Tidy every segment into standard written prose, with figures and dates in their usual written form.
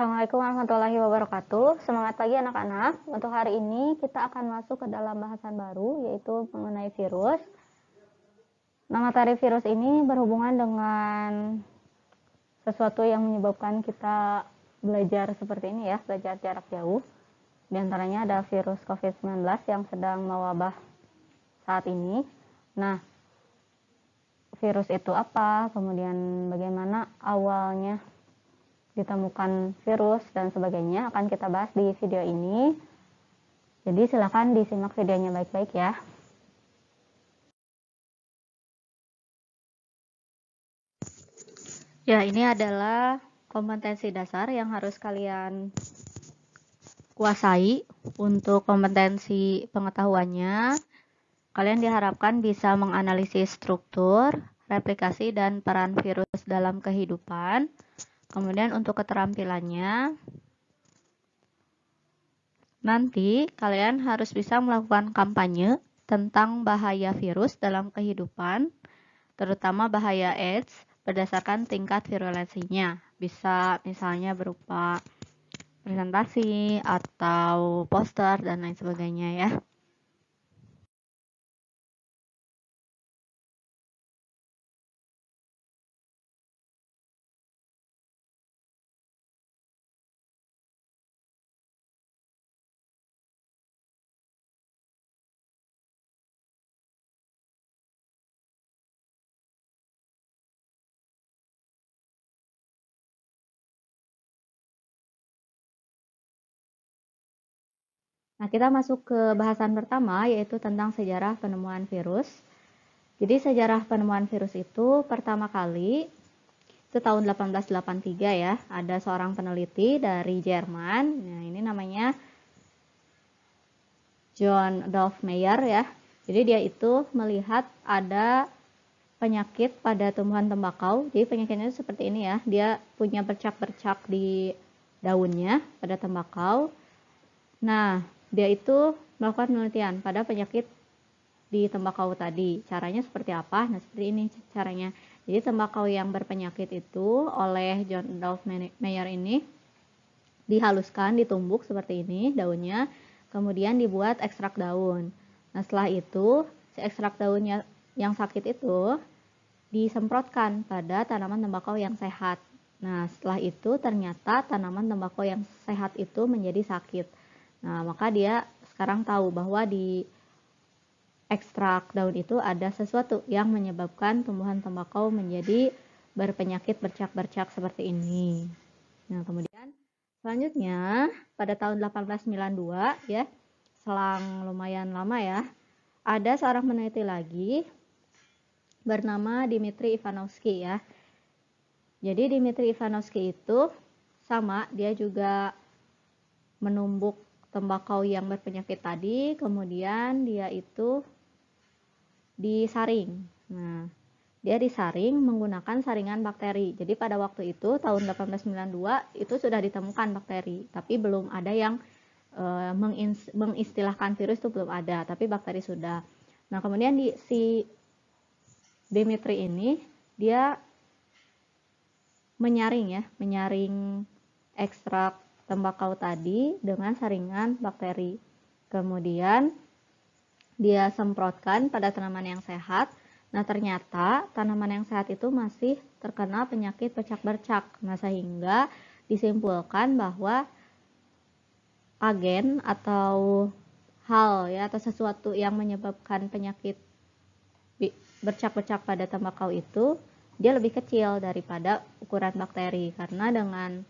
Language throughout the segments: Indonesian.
Assalamualaikum warahmatullahi wabarakatuh. Semangat pagi anak-anak. Untuk hari ini kita akan masuk ke dalam bahasan baru, yaitu mengenai virus. Nama tarif virus ini berhubungan dengan sesuatu yang menyebabkan kita belajar seperti ini ya, belajar jarak jauh. Di antaranya ada virus COVID-19 yang sedang mewabah saat ini. Nah, virus itu apa? Kemudian bagaimana awalnya ditemukan virus dan sebagainya akan kita bahas di video ini. Jadi silakan disimak videonya baik-baik ya. Ya, ini adalah kompetensi dasar yang harus kalian kuasai. Untuk kompetensi pengetahuannya, kalian diharapkan bisa menganalisis struktur, replikasi, dan peran virus dalam kehidupan. Kemudian untuk keterampilannya, nanti kalian harus bisa melakukan kampanye tentang bahaya virus dalam kehidupan, terutama bahaya AIDS berdasarkan tingkat virulensinya. Bisa misalnya berupa presentasi atau poster dan lain sebagainya ya. Nah, kita masuk ke bahasan pertama, yaitu tentang sejarah penemuan virus. Jadi sejarah penemuan virus itu pertama kali itu tahun 1883 ya, ada seorang peneliti dari Jerman. Nah, ini namanya John Adolf Meyer ya. Jadi dia itu melihat ada penyakit pada tumbuhan tembakau. Jadi penyakitnya itu seperti ini ya, dia punya bercak-bercak di daunnya pada tembakau. Nah, dia itu melakukan penelitian pada penyakit di tembakau tadi. Caranya seperti apa? Nah, seperti ini caranya. Jadi tembakau yang berpenyakit itu oleh John Adolf Meyer ini dihaluskan, ditumbuk seperti ini daunnya, kemudian dibuat ekstrak daun. Nah, setelah itu si ekstrak daunnya yang sakit itu disemprotkan pada tanaman tembakau yang sehat. Nah, setelah itu ternyata tanaman tembakau yang sehat itu menjadi sakit. Nah, maka dia sekarang tahu bahwa di ekstrak daun itu ada sesuatu yang menyebabkan tumbuhan tembakau menjadi berpenyakit bercak-bercak seperti ini. Nah, kemudian selanjutnya pada tahun 1892 ya, selang lumayan lama ya, ada seorang peneliti lagi bernama Dmitri Ivanovsky ya. Jadi Dmitri Ivanovsky itu sama, dia juga menumbuk tembakau yang berpenyakit tadi, kemudian dia itu disaring. Nah, dia disaring menggunakan saringan bakteri. Jadi pada waktu itu tahun 1892 itu sudah ditemukan bakteri, tapi belum ada yang mengistilahkan virus itu belum ada, tapi bakteri sudah. Nah, kemudian si Dmitri ini dia menyaring ekstrak tembakau tadi dengan saringan bakteri. Kemudian dia semprotkan pada tanaman yang sehat. Nah, ternyata tanaman yang sehat itu masih terkena penyakit bercak-bercak. Nah, sehingga disimpulkan bahwa agen atau hal ya, atau sesuatu yang menyebabkan penyakit bercak-bercak pada tembakau itu dia lebih kecil daripada ukuran bakteri, karena dengan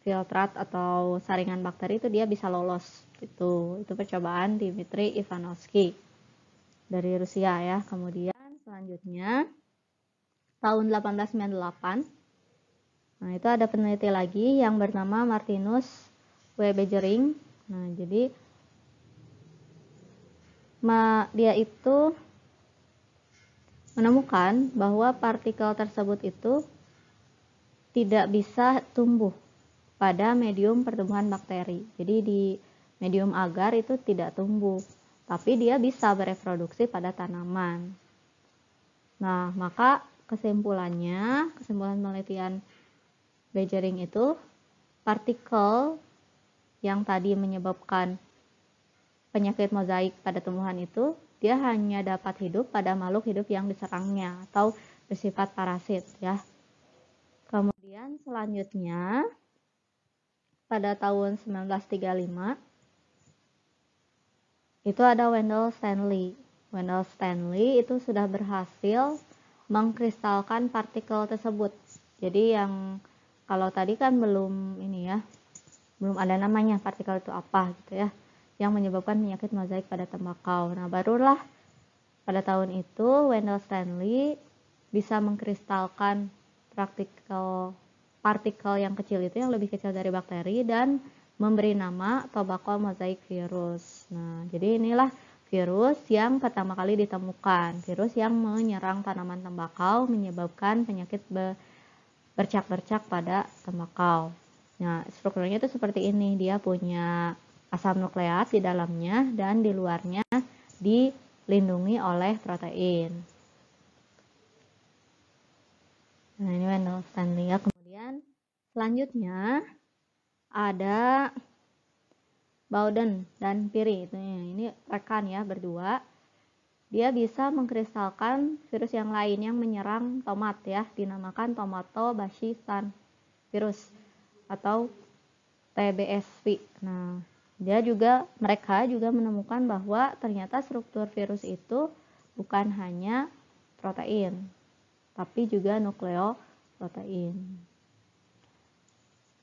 filtrat atau saringan bakteri itu dia bisa lolos. Itu percobaan Dmitri Ivanovsky dari Rusia ya. Kemudian selanjutnya tahun 1898, nah itu ada peneliti lagi yang bernama Martinus W. Beijering. Nah, jadi dia itu menemukan bahwa partikel tersebut itu tidak bisa tumbuh pada medium pertumbuhan bakteri. Jadi di medium agar itu tidak tumbuh, tapi dia bisa bereproduksi pada tanaman. Nah, maka kesimpulan penelitian Beijering itu partikel yang tadi menyebabkan penyakit mozaik pada tumbuhan itu, dia hanya dapat hidup pada makhluk hidup yang diserangnya atau bersifat parasit ya. Kemudian selanjutnya pada tahun 1935 itu ada Wendell Stanley. Wendell Stanley itu sudah berhasil mengkristalkan partikel tersebut. Jadi yang kalau tadi kan belum ini ya, belum ada namanya partikel itu apa gitu ya, yang menyebabkan penyakit mozaik pada tembakau. Nah, barulah pada tahun itu Wendell Stanley bisa mengkristalkan partikel yang kecil itu, yang lebih kecil dari bakteri, dan memberi nama tobacco mosaic virus. Nah, jadi inilah virus yang pertama kali ditemukan, virus yang menyerang tanaman tembakau menyebabkan penyakit bercak-bercak pada tembakau. Nah, strukturnya itu seperti ini, dia punya asam nukleat di dalamnya dan di luarnya dilindungi oleh protein. Nah, ini Wendell Stanley ya. Kemudian selanjutnya ada Bowden dan Piri. Ini rekan ya, berdua. Dia bisa mengkristalkan virus yang lain yang menyerang tomat ya, dinamakan Tomato-Bashistan virus atau TBSV. Nah, mereka juga menemukan bahwa ternyata struktur virus itu bukan hanya protein, tapi juga nukleoprotein.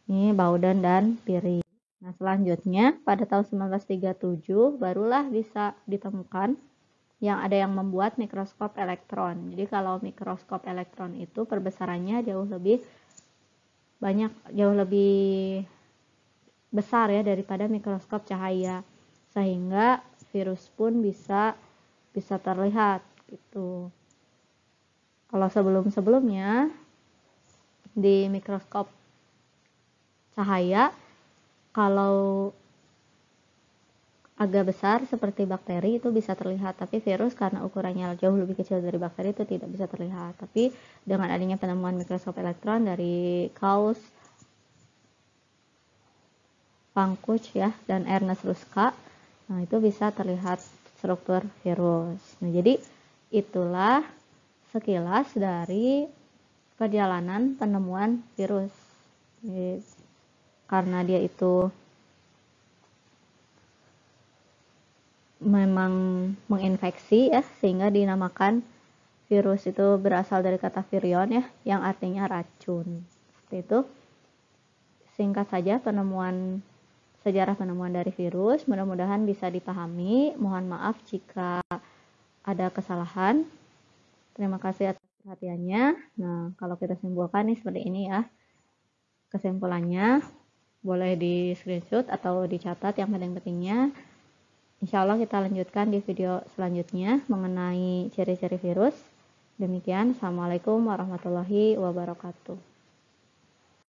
Ini Bowden dan Piri. Nah, selanjutnya pada tahun 1937 barulah bisa ditemukan yang ada yang membuat mikroskop elektron. Jadi kalau mikroskop elektron itu perbesarannya jauh lebih besar ya daripada mikroskop cahaya, sehingga virus pun bisa terlihat gitu. Kalau sebelumnya di mikroskop cahaya, kalau agak besar seperti bakteri itu bisa terlihat, tapi virus karena ukurannya jauh lebih kecil dari bakteri itu tidak bisa terlihat. Tapi dengan adanya penemuan mikroskop elektron dari Klaus Pankuch ya dan Ernest Ruska, nah itu bisa terlihat struktur virus. Nah, jadi itulah sekilas dari perjalanan penemuan virus. Jadi, karena dia itu memang menginfeksi ya, sehingga dinamakan virus itu berasal dari kata virion ya, yang artinya racun. Seperti itu singkat saja sejarah penemuan dari virus. Mudah-mudahan bisa dipahami. Mohon maaf jika ada kesalahan. Terima kasih atas perhatiannya. Nah, kalau kita simpulkan nih seperti ini ya kesimpulannya, boleh di screenshot atau dicatat yang penting-pentingnya. Insya Allah kita lanjutkan di video selanjutnya mengenai ciri-ciri virus. Demikian, Assalamualaikum warahmatullahi wabarakatuh.